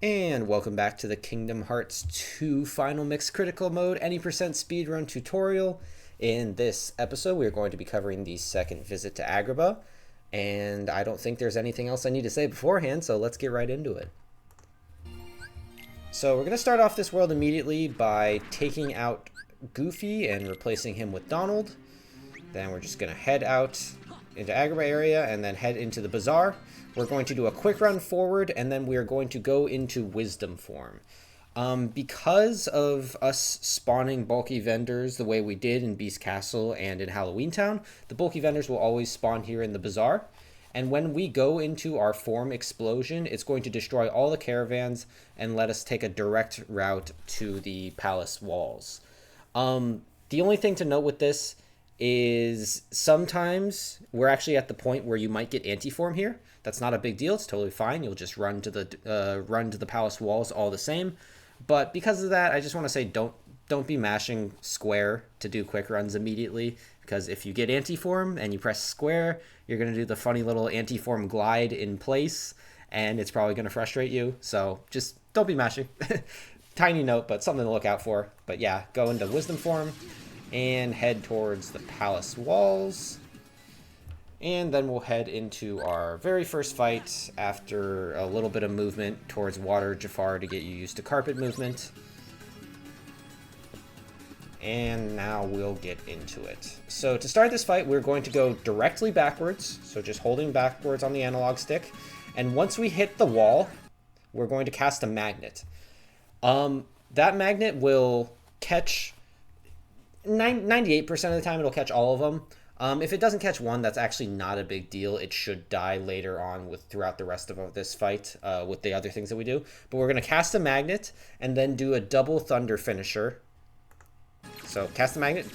And welcome back to the Kingdom Hearts 2 Final Mix Critical Mode any% speedrun tutorial. In this episode, we are going to be covering the second visit to Agrabah, and I don't think there's anything else I need to say beforehand, so let's get right into it. So we're going to start off this world immediately by taking out Goofy and replacing him with Donald. Then we're just going to head out into Agrabah area and then head into the bazaar. We're going to do a quick run forward, and then we are going to go into Wisdom form. Because of us spawning bulky vendors the way we did in Beast Castle and in Halloween Town, the bulky vendors will always spawn here in the bazaar. And when we go into our form explosion, it's going to destroy all the caravans and let us take a direct route to the palace walls. The only thing to note with this is sometimes we're actually at the point where you might get anti-form here. That's not a big deal. It's totally fine. You'll just run to the palace walls all the same. But because of that, I just want to say don't be mashing square to do quick runs immediately, because if you get anti-form and you press square, you're going to do the funny little anti-form glide in place, and it's probably going to frustrate you. So just don't be mashing. Tiny note, but something to look out for. But yeah, go into Wisdom form and head towards the palace walls. And then we'll head into our very first fight after a little bit of movement towards Water Jafar to get you used to carpet movement. And now we'll get into it. So to start this fight, we're going to go directly backwards. So just holding backwards on the analog stick. And once we hit the wall, we're going to cast a magnet. That magnet will catch 98% of the time. It'll catch all of them. If it doesn't catch one, that's actually not a big deal. It should die later on throughout the rest of this fight with the other things that we do. But we're going to cast a magnet and then do a double thunder finisher. So cast the magnet.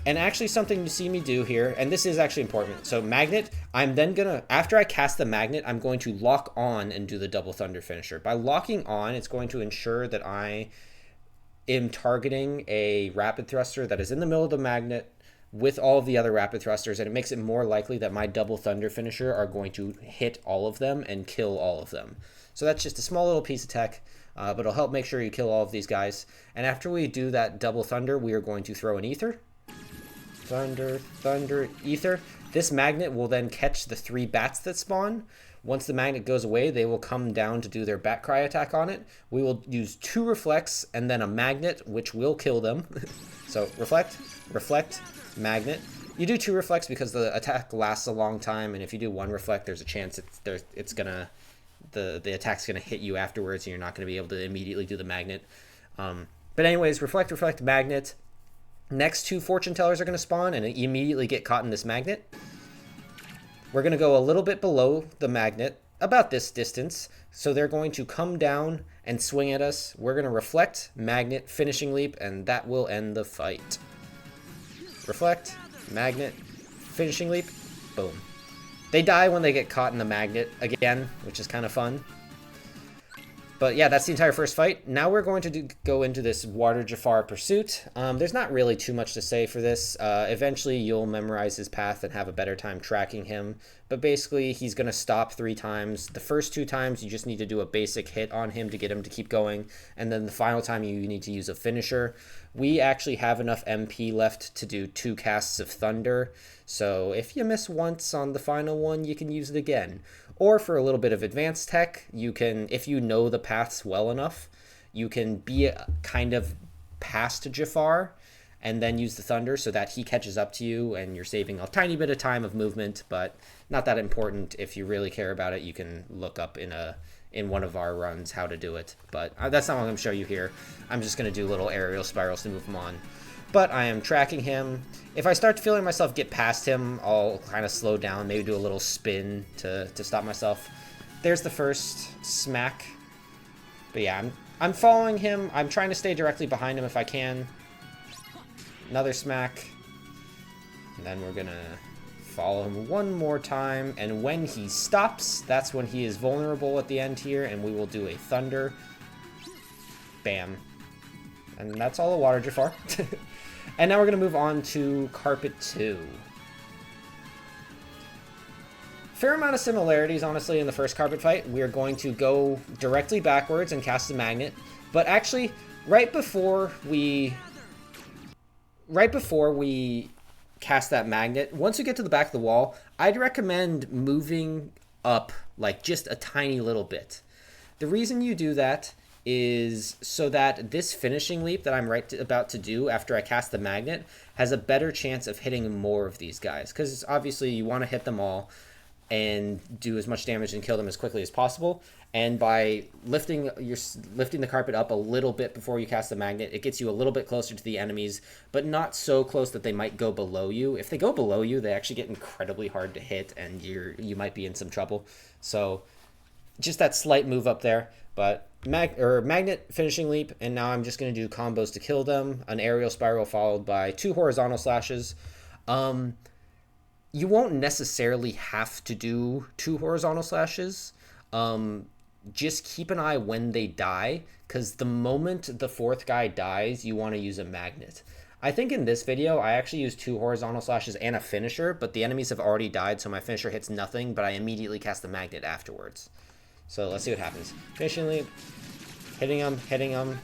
And actually something you see me do here, and this is actually important. So magnet, I'm then going to, after I cast the magnet, I'm going to lock on and do the double thunder finisher. By locking on, it's going to ensure that I am targeting a rapid thruster that is in the middle of the magnet with all of the other rapid thrusters, and it makes it more likely that my double thunder finisher are going to hit all of them and kill all of them. So that's just a small little piece of tech, but it'll help make sure you kill all of these guys. And after we do that double thunder, we are going to throw an ether. Thunder, thunder, ether. This magnet will then catch the 3 bats that spawn. Once the magnet goes away, they will come down to do their bat cry attack on it. We will use 2 reflects and then a magnet, which will kill them. So reflect, reflect, magnet. You do 2 reflects because the attack lasts a long time, and if you do 1 reflect, there's a chance the attack's gonna hit you afterwards, and you're not gonna be able to immediately do the magnet. But anyways, reflect, reflect, magnet. Next 2 fortune tellers are gonna spawn and immediately get caught in this magnet. We're going to go a little bit below the magnet, about this distance, so they're going to come down and swing at us. We're going to reflect, magnet, finishing leap, and that will end the fight. Reflect, magnet, finishing leap, boom. They die when they get caught in the magnet again, which is kind of fun. But yeah, that's the entire first fight. Now we're going to go into this Water Jafar pursuit. There's not really too much to say for this. Eventually, you'll memorize his path and have a better time tracking him. But basically, he's going to stop 3 times. The first 2 times, you just need to do a basic hit on him to get him to keep going. And then the final time, you need to use a finisher. We actually have enough MP left to do 2 casts of Thunder. So if you miss once on the final one, you can use it again. Or for a little bit of advanced tech, you can, if you know the paths well enough, you can be kind of past Jafar and then use the thunder so that he catches up to you and you're saving a tiny bit of time of movement, but not that important. If you really care about it, you can look up in one of our runs how to do it. But that's not what I'm going to show you here. I'm just going to do little aerial spirals to move him on. But I am tracking him. If I start feeling myself get past him, I'll kind of slow down, maybe do a little spin to stop myself. There's the first smack. But yeah, I'm following him. I'm trying to stay directly behind him if I can. Another smack. And then we're going to follow him one more time. And when he stops, that's when he is vulnerable at the end here. And we will do a thunder. Bam. And that's all the Water Jafar. And now we're going to move on to Carpet 2. fair amount of similarities, honestly, in the first carpet fight. We're going to go directly backwards and cast the magnet. But actually, right before we cast that magnet, once you get to the back of the wall, I'd recommend moving up like just a tiny little bit. The reason you do that is so that this finishing leap that I'm about to do after I cast the magnet has a better chance of hitting more of these guys, because obviously you want to hit them all and do as much damage and kill them as quickly as possible. And by lifting the carpet up a little bit before you cast the magnet, it gets you a little bit closer to the enemies, but not so close that they might go below you. If they go below you, they actually get incredibly hard to hit, and you might be in some trouble. So just that slight move up there. But magnet finishing leap, and now I'm just going to do combos to kill them. An aerial spiral followed by 2 horizontal slashes. You won't necessarily have to do 2 horizontal slashes. Just keep an eye when they die, because the moment the 4th guy dies, you want to use a magnet. I think in this video, I actually used 2 horizontal slashes and a finisher, but the enemies have already died, so my finisher hits nothing, but I immediately cast the magnet afterwards. So let's see what happens. Finishing leap, hitting him.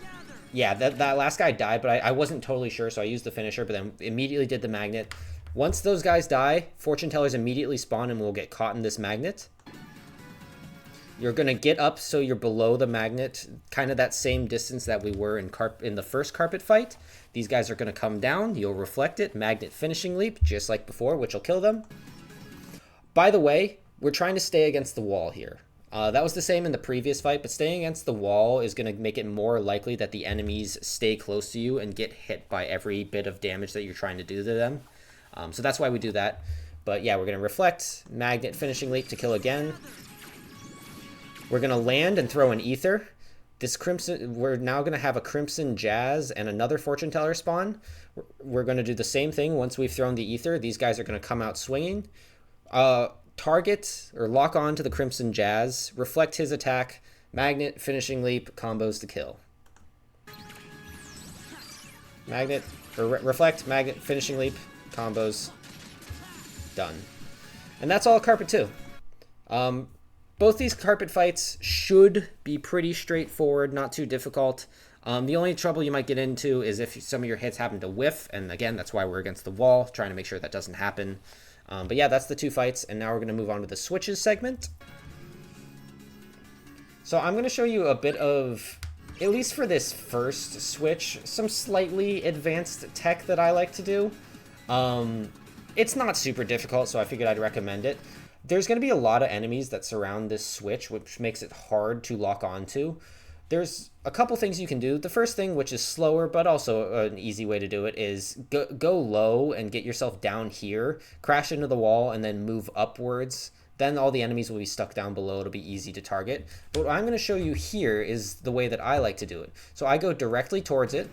Yeah, that last guy died, but I wasn't totally sure, so I used the finisher, but then immediately did the magnet. Once those guys die, fortune tellers immediately spawn and will get caught in this magnet. You're going to get up so you're below the magnet, kind of that same distance that we were in the first carpet fight. These guys are going to come down. You'll reflect it. Magnet finishing leap, just like before, which will kill them. By the way, we're trying to stay against the wall here. That was the same in the previous fight, but staying against the wall is going to make it more likely that the enemies stay close to you and get hit by every bit of damage that you're trying to do to them. So that's why we do that. But yeah, we're going to reflect, magnet finishing leap to kill again. We're going to land and throw an ether. This crimson, we're now going to have a crimson jazz and another fortune teller spawn. We're going to do the same thing once we've thrown the ether. These guys are going to come out swinging. Target or lock on to the crimson jazz, reflect his attack, magnet finishing leap, combos to kill. Magnet or reflect, magnet finishing leap, combos, done. And that's all carpet 2. Both these carpet fights should be pretty straightforward, not too difficult. The only trouble you might get into is if some of your hits happen to whiff, and again, that's why we're against the wall, trying to make sure that doesn't happen. But yeah, that's the 2 fights, and now we're going to move on to the switches segment. So I'm going to show you a bit of, at least for this first switch, some slightly advanced tech that I like to do. It's not super difficult, so I figured I'd recommend it. There's going to be a lot of enemies that surround this switch, which makes it hard to lock onto. There's a couple things you can do. The first thing, which is slower, but also an easy way to do it, is go low and get yourself down here, crash into the wall, and then move upwards. Then all the enemies will be stuck down below. It'll be easy to target. But what I'm going to show you here is the way that I like to do it. So I go directly towards it,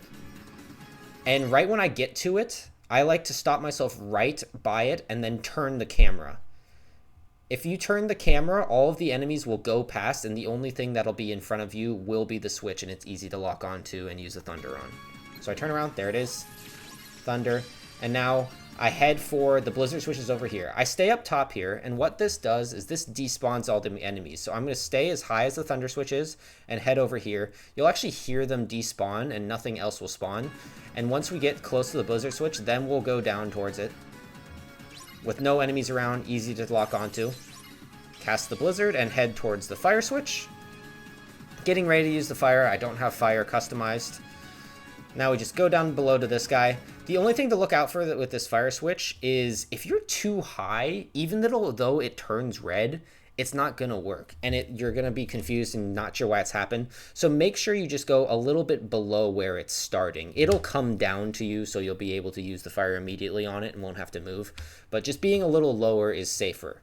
and right when I get to it, I like to stop myself right by it and then turn the camera. If you turn the camera, all of the enemies will go past, and the only thing that'll be in front of you will be the switch, and it's easy to lock onto and use the thunder on. So I turn around, there it is, thunder, and now I head for the blizzard switches over here. I stay up top here, and what this does is this despawns all the enemies. So I'm going to stay as high as the thunder switch is and head over here. You'll actually hear them despawn, and nothing else will spawn. And once we get close to the blizzard switch, then we'll go down towards it. With no enemies around, easy to lock onto. Cast the blizzard and head towards the fire switch. Getting ready to use the fire. I don't have fire customized. Now we just go down below to this guy. The only thing to look out for with this fire switch is if you're too high, even though it turns red, it's not going to work. And you're going to be confused and not sure why it's happened. So make sure you just go a little bit below where it's starting. It'll come down to you, so you'll be able to use the fire immediately on it and won't have to move. But just being a little lower is safer.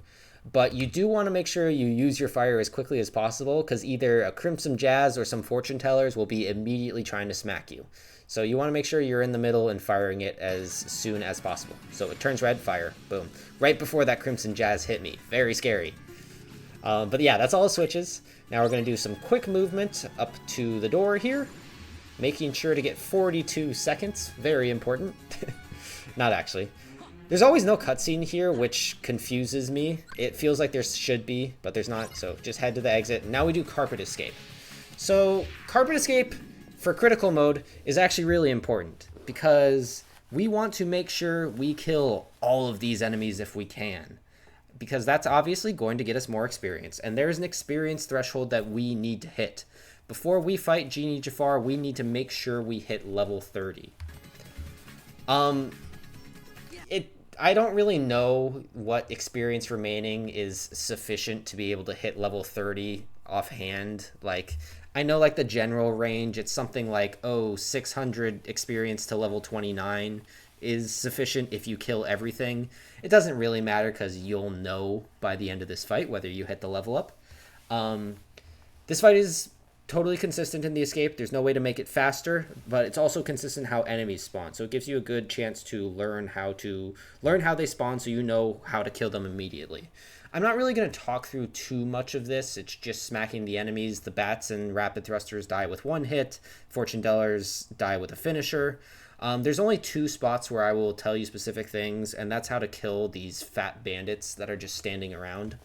But you do want to make sure you use your fire as quickly as possible, because either a Crimson Jazz or some fortune tellers will be immediately trying to smack you. So you want to make sure you're in the middle and firing it as soon as possible. So it turns red, fire, boom. Right before that Crimson Jazz hit me. Very scary. But yeah, that's all the switches. Now we're going to do some quick movement up to the door here, making sure to get 42 seconds. Very important. Not actually. There's always no cutscene here, which confuses me. It feels like there should be, but there's not, so just head to the exit. Now we do Carpet Escape. So, Carpet Escape for critical mode is actually really important, because we want to make sure we kill all of these enemies if we can, because that's obviously going to get us more experience, and there's an experience threshold that we need to hit. Before we fight Genie Jafar, we need to make sure we hit level 30. I don't really know what experience remaining is sufficient to be able to hit level 30 offhand. Like, I know like the general range, it's something like, 600 experience to level 29 is sufficient if you kill everything. It doesn't really matter because you'll know by the end of this fight whether you hit the level up. This fight is totally consistent in the escape. There's no way to make it faster, but it's also consistent how enemies spawn. So it gives you a good chance to learn how they spawn, so you know how to kill them immediately. I'm not really going to talk through too much of this. It's just smacking the enemies. The bats and rapid thrusters die with one hit. Fortune tellers die with a finisher. There's only 2 spots where I will tell you specific things, and that's how to kill these fat bandits that are just standing around.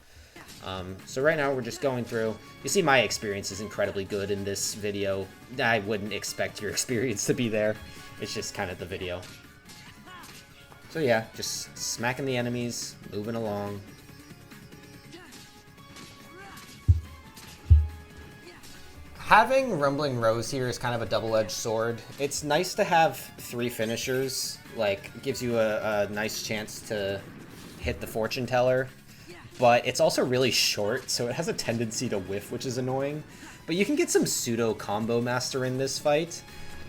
So right now we're just going through. You see my experience is incredibly good in this video. I wouldn't expect your experience to be there. It's just kind of the video. So yeah, just smacking the enemies, moving along. Having Rumbling Rose here is kind of a double-edged sword. It's nice to have 3 finishers. Like, it gives you a nice chance to hit the fortune teller. But it's also really short, so it has a tendency to whiff, which is annoying. But you can get some pseudo combo master in this fight,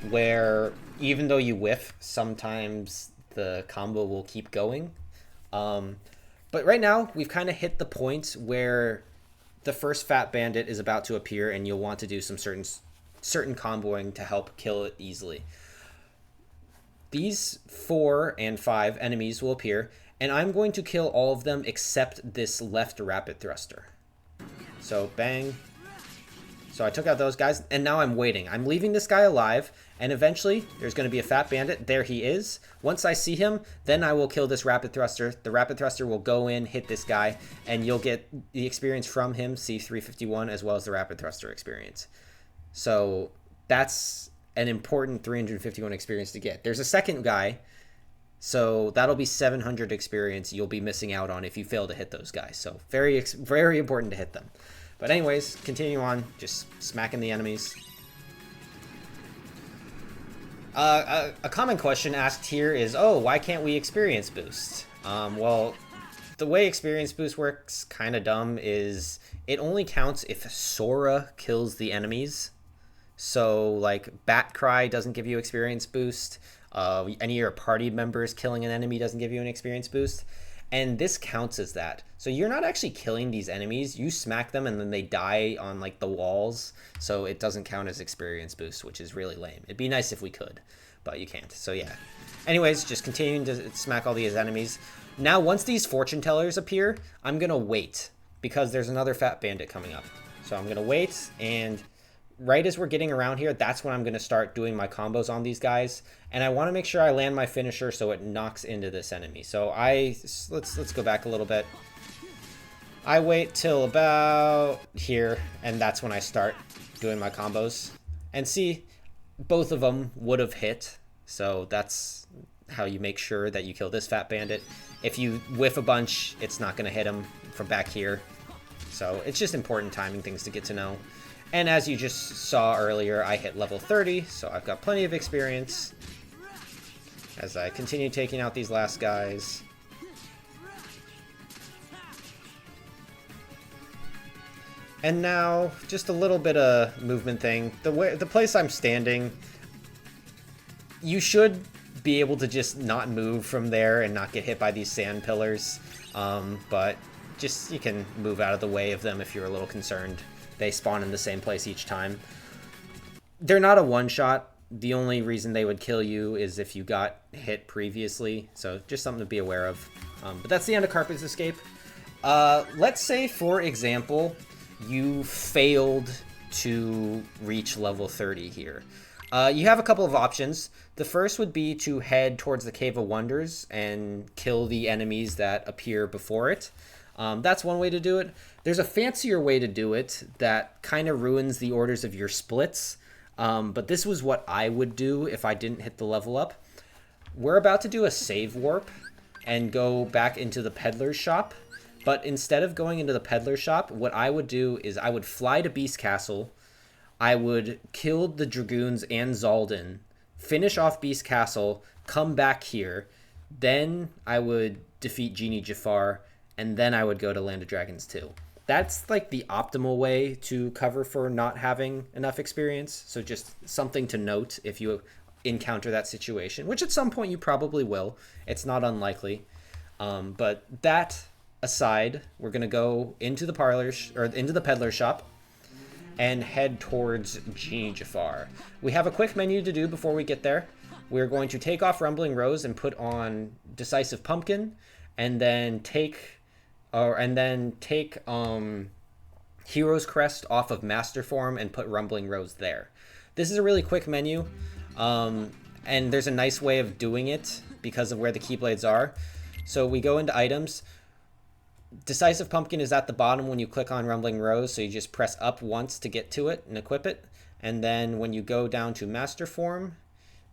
where even though you whiff, sometimes the combo will keep going. But right now, we've kind of hit the point where the first fat bandit is about to appear, and you'll want to do some certain comboing to help kill it easily. These 4 and 5 enemies will appear, and I'm going to kill all of them except this left rapid thruster. So bang. So I took out those guys, and now I'm waiting. I'm leaving this guy alive, and eventually there's going to be a fat bandit. There he is. Once I see him, then I will kill this rapid thruster. The rapid thruster will go in, hit this guy, and you'll get the experience from him, C351, as well as the rapid thruster experience. So that's an important 351 experience to get. There's a second guy, so that'll be 700 experience you'll be missing out on if you fail to hit those guys. So very, very important to hit them. But anyways, continue on, just smacking the enemies. A common question asked here is, why can't we experience boost? Well, the way experience boost works, kind of dumb, is it only counts if Sora kills the enemies. So, like, Bat Cry doesn't give you experience boost. Any of your party members killing an enemy doesn't give you an experience boost. And this counts as that. So you're not actually killing these enemies. You smack them and then they die on like the walls. So it doesn't count as experience boost, which is really lame. It'd be nice if we could, but you can't. So yeah. Anyways, just continuing to smack all these enemies. Now, once these fortune tellers appear, I'm going to wait because there's another fat bandit coming up. So I'm going to wait, and right as we're getting around here, that's when I'm going to start doing my combos on these guys. And I want to make sure I land my finisher so it knocks into this enemy. So let's go back a little bit. I wait till about here, and that's when I start doing my combos. And see, both of them would have hit. So that's how you make sure that you kill this fat bandit. If you whiff a bunch, it's not going to hit him from back here. So it's just important timing things to get to know. And as you just saw earlier, I hit level 30, so I've got plenty of experience as I continue taking out these last guys. And now, just a little bit of movement thing. The place I'm standing, you should be able to just not move from there and not get hit by these sand pillars. But just, you can move out of the way of them if you're a little concerned. They spawn in the same place each time. They're not a one-shot. The only reason they would kill you is if you got hit previously. So just something to be aware of. But that's the end of Carpet's Escape. Let's say, for example, you failed to reach level 30 here. You have a couple of options. The first would be to head towards the Cave of Wonders and kill the enemies that appear before it. That's one way to do it. There's a fancier way to do it that kind of ruins the orders of your splits. But this was what I would do if I didn't hit the level up. We're about to do a save warp and go back into the peddler's shop. But instead of going into the peddler's shop, what I would do is I would fly to Beast Castle. I would kill the Dragoons and Zaldin, finish off Beast Castle, come back here. Then I would defeat Genie Jafar, and then I would go to Land of Dragons 2. That's like the optimal way to cover for not having enough experience. So just something to note if you encounter that situation, which at some point you probably will. It's not unlikely. But that aside, we're going to go into the parlors or into the peddler shop and head towards Genie Jafar. We have a quick menu to do before we get there. We're going to take off Rumbling Rose and put on Decisive Pumpkin, and then take Hero's Crest off of Master Form and put Rumbling Rose there. This is a really quick menu, and there's a nice way of doing it because of where the Keyblades are. So we go into items. Decisive Pumpkin is at the bottom when you click on Rumbling Rose, so you just press up once to get to it and equip it. And then when you go down to Master Form,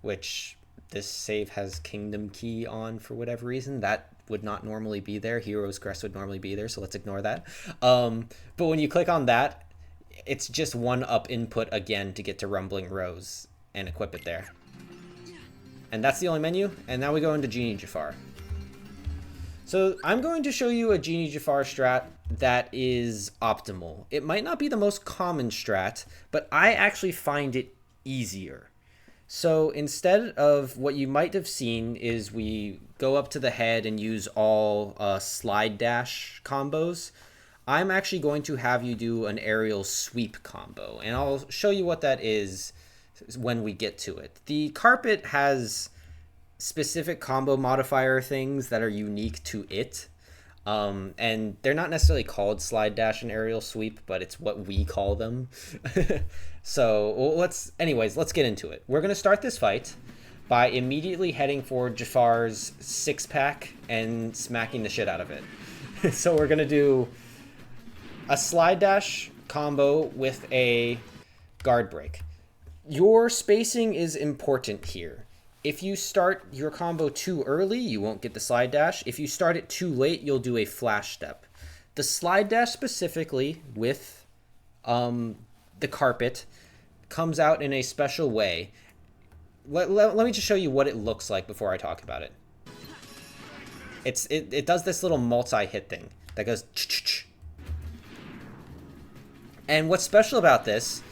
which this save has Kingdom Key on for whatever reason, that would not normally be there. Hero's Crest would normally be there, so let's ignore that. But when you click on that, it's just one up input again to get to Rumbling Rose and equip it there. And that's the only menu, and now we go into Genie Jafar. So I'm going to show you a Genie Jafar strat that is optimal. It might not be the most common strat, but I actually find it easier. So instead of what you might have seen is we go up to the head and use all slide dash combos, I'm actually going to have you do an aerial sweep combo. And I'll show you what that is when we get to it. The carpet has specific combo modifier things that are unique to it, and they're not necessarily called slide dash and aerial sweep, but it's what we call them. So let's get into it. We're going to start this fight by immediately heading for Jafar's six-pack and smacking the shit out of it. So we're going to do a slide dash combo with a guard break. Your spacing is important here. If you start your combo too early, you won't get the slide dash. If you start it too late, you'll do a flash step. The slide dash specifically with the carpet comes out in a special way. Let me just show you what it looks like before I talk about it. It does this little multi-hit thing that goes ch-ch-ch. And what's special about this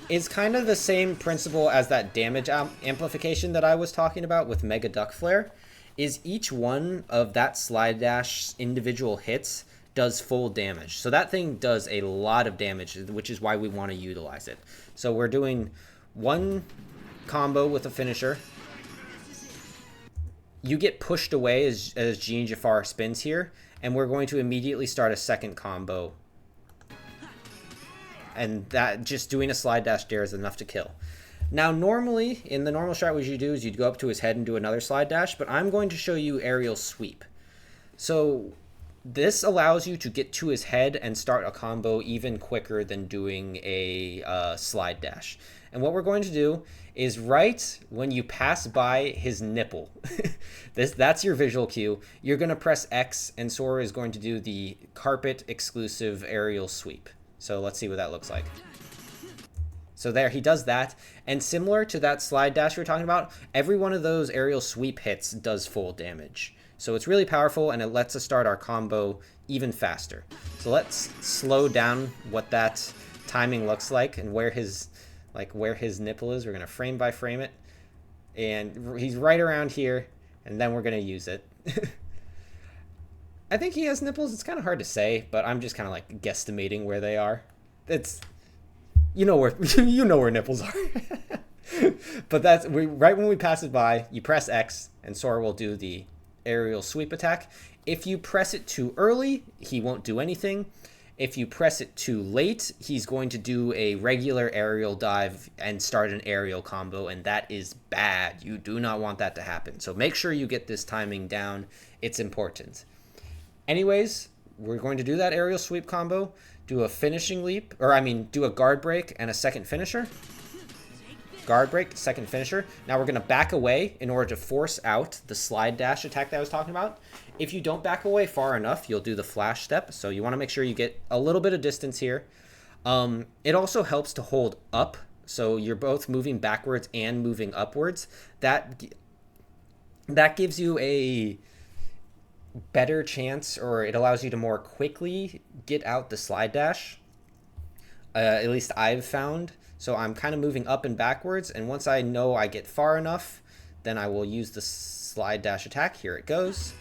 is kind of the same principle as that damage amplification that I was talking about with Mega Duck Flare, is each one of that slide dash individual hits does full damage. So that thing does a lot of damage, which is why we want to utilize it. So we're doing one combo with a finisher. You get pushed away as Genie Jafar spins here, and we're going to immediately start a second combo. And that just doing a slide dash dare is enough to kill. Now, normally, in the normal strat, what you do is you'd go up to his head and do another slide dash, but I'm going to show you aerial sweep. So this allows you to get to his head and start a combo even quicker than doing a slide dash. And what we're going to do is right when you pass by his nipple, that's your visual cue, you're going to press X, and Sora is going to do the carpet exclusive aerial sweep. So let's see what that looks like. So there, he does that. And similar to that slide dash we were talking about, every one of those aerial sweep hits does full damage. So it's really powerful, and it lets us start our combo even faster. So let's slow down what that timing looks like and where his nipple is. We're going to frame by frame it. And he's right around here, and then we're going to use it. I think he has nipples. It's kind of hard to say, but I'm just kind of like guesstimating where they are. It's, you know where nipples are. But that's right when we pass it by, you press X, and Sora will do the aerial sweep attack. If you press it too early, he won't do anything. If you press it too late, he's going to do a regular aerial dive and start an aerial combo, and that is bad. You do not want that to happen. So make sure you get this timing down. It's important. Anyways, we're going to do that aerial sweep combo, do a finishing leap, or I mean, do a guard break and a second finisher. Guard break, second finisher. Now we're going to back away in order to force out the slide dash attack that I was talking about. If you don't back away far enough, you'll do the flash step. So you want to make sure you get a little bit of distance here. It also helps to hold up. So you're both moving backwards and moving upwards. That gives you a better chance, or it allows you to more quickly get out the slide dash. At least I've found. So I'm kind of moving up and backwards, and once I know I get far enough, then I will use the slide dash attack. Here it goes.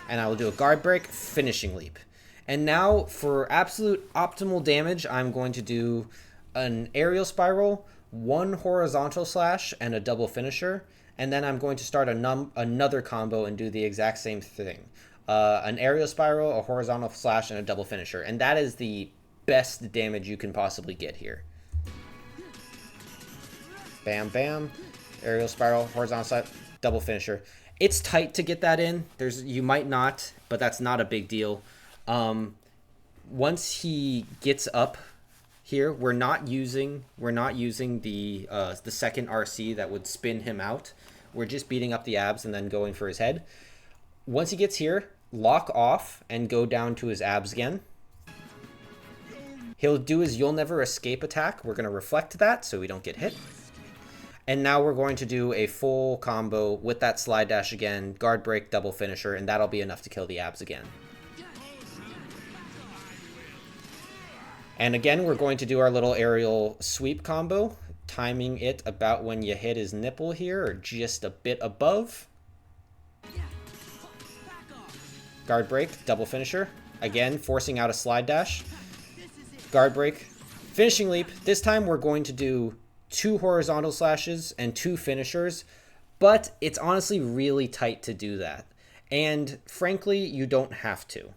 And I will do a guard break, finishing leap. And now for absolute optimal damage, I'm going to do an aerial spiral, one horizontal slash, and a double finisher. And then I'm going to start another combo and do the exact same thing. An aerial spiral, a horizontal slash, and a double finisher. And that is the best damage you can possibly get here. Bam, bam. Aerial spiral, horizontal slash, double finisher. It's tight to get that in. You might not, but that's not a big deal. Once he gets up here, we're not using the second RC that would spin him out. We're just beating up the abs and then going for his head. Once he gets here, lock off and go down to his abs again. He'll do his You'll Never Escape attack. We're going to reflect that so we don't get hit. And now we're going to do a full combo with that slide dash again, guard break, double finisher, and that'll be enough to kill the abs again. And again, we're going to do our little aerial sweep combo, timing it about when you hit his nipple here, or just a bit above. Guard break, double finisher. Again, forcing out a slide dash. Guard break, finishing leap. This time we're going to do 2 horizontal slashes and 2 finishers, but it's honestly really tight to do that. And frankly, you don't have to.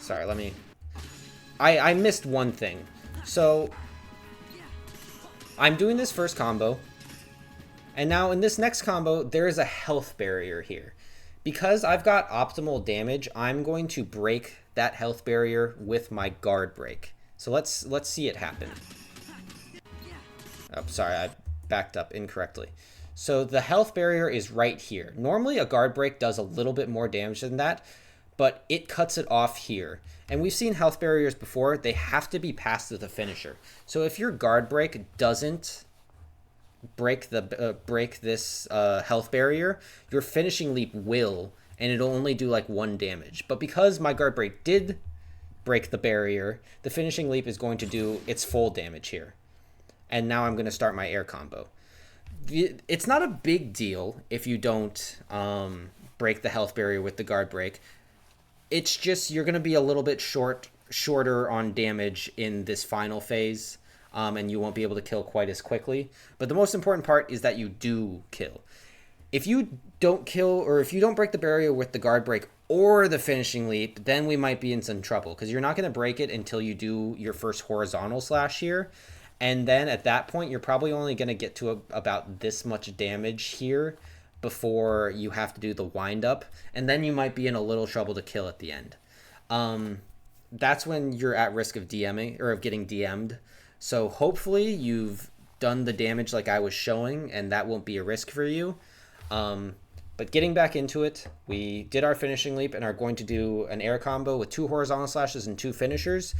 Sorry, I missed one thing. So I'm doing this first combo, and now in this next combo, there is a health barrier here. Because I've got optimal damage, I'm going to break that health barrier with my guard break. So let's see it happen. Oh, sorry, I backed up incorrectly. So the health barrier is right here. Normally a guard break does a little bit more damage than that, but it cuts it off here. And we've seen health barriers before. They have to be passed with a finisher. So if your guard break doesn't break this health barrier, your finishing leap will, and it'll only do like 1 damage. But because my guard break did break the barrier, the finishing leap is going to do its full damage here. And now I'm going to start my air combo. It's not a big deal if you don't break the health barrier with the guard break. It's just you're going to be a little bit shorter on damage in this final phase, and you won't be able to kill quite as quickly. But the most important part is that you do kill. If you don't kill, or if you don't break the barrier with the guard break or the finishing leap, then we might be in some trouble, because you're not going to break it until you do your first horizontal slash here. And then at that point, you're probably only going to get to about this much damage here before you have to do the wind up. And then you might be in a little trouble to kill at the end. That's when you're at risk of DMing, or of getting DM'd. So hopefully you've done the damage like I was showing, and that won't be a risk for you. But getting back into it, we did our finishing leap and are going to do an air combo with 2 horizontal slashes and 2 finishers.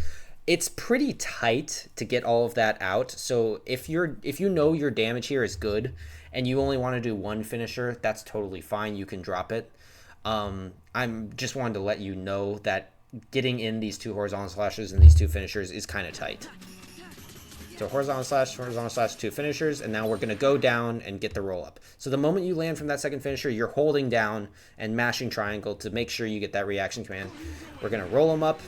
It's pretty tight to get all of that out. So if you know your damage here is good and you only want to do 1 finisher, that's totally fine. You can drop it. I'm just wanted to let you know that getting in these 2 horizontal slashes and these 2 finishers is kind of tight. So horizontal slash, 2 finishers, and now we're going to go down and get the roll up. So the moment you land from that second finisher, you're holding down and mashing triangle to make sure you get that reaction command. We're going to roll them up.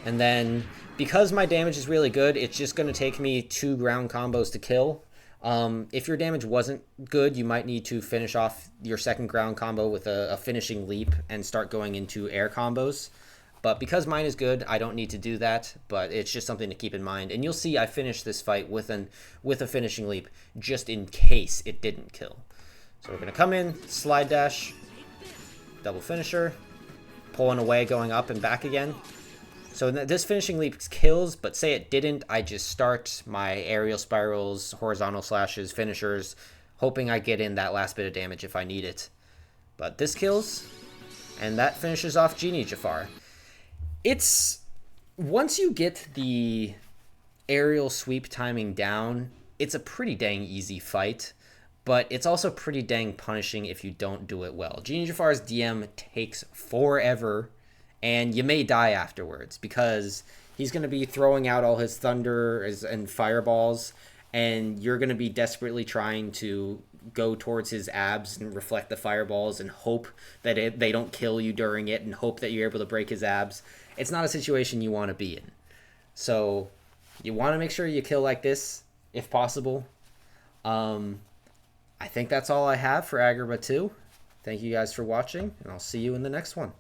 And then, because my damage is really good, it's just going to take me 2 ground combos to kill. If your damage wasn't good, you might need to finish off your second ground combo with a finishing leap and start going into air combos. But because mine is good, I don't need to do that, but it's just something to keep in mind. And you'll see I finished this fight with a finishing leap just in case it didn't kill. So we're going to come in, slide dash, double finisher, pulling away, going up and back again. So this finishing leap kills, but say it didn't, I just start my aerial spirals, horizontal slashes, finishers, hoping I get in that last bit of damage if I need it. But this kills, and that finishes off Genie Jafar. It's, once you get the aerial sweep timing down, it's a pretty dang easy fight, but it's also pretty dang punishing if you don't do it well. Genie Jafar's DM takes forever, and you may die afterwards because he's going to be throwing out all his thunder and fireballs, and you're going to be desperately trying to go towards his abs and reflect the fireballs and hope that they don't kill you during it and hope that you're able to break his abs. It's not a situation you want to be in. So you want to make sure you kill like this if possible. I think that's all I have for Agrabah 2. Thank you guys for watching, and I'll see you in the next one.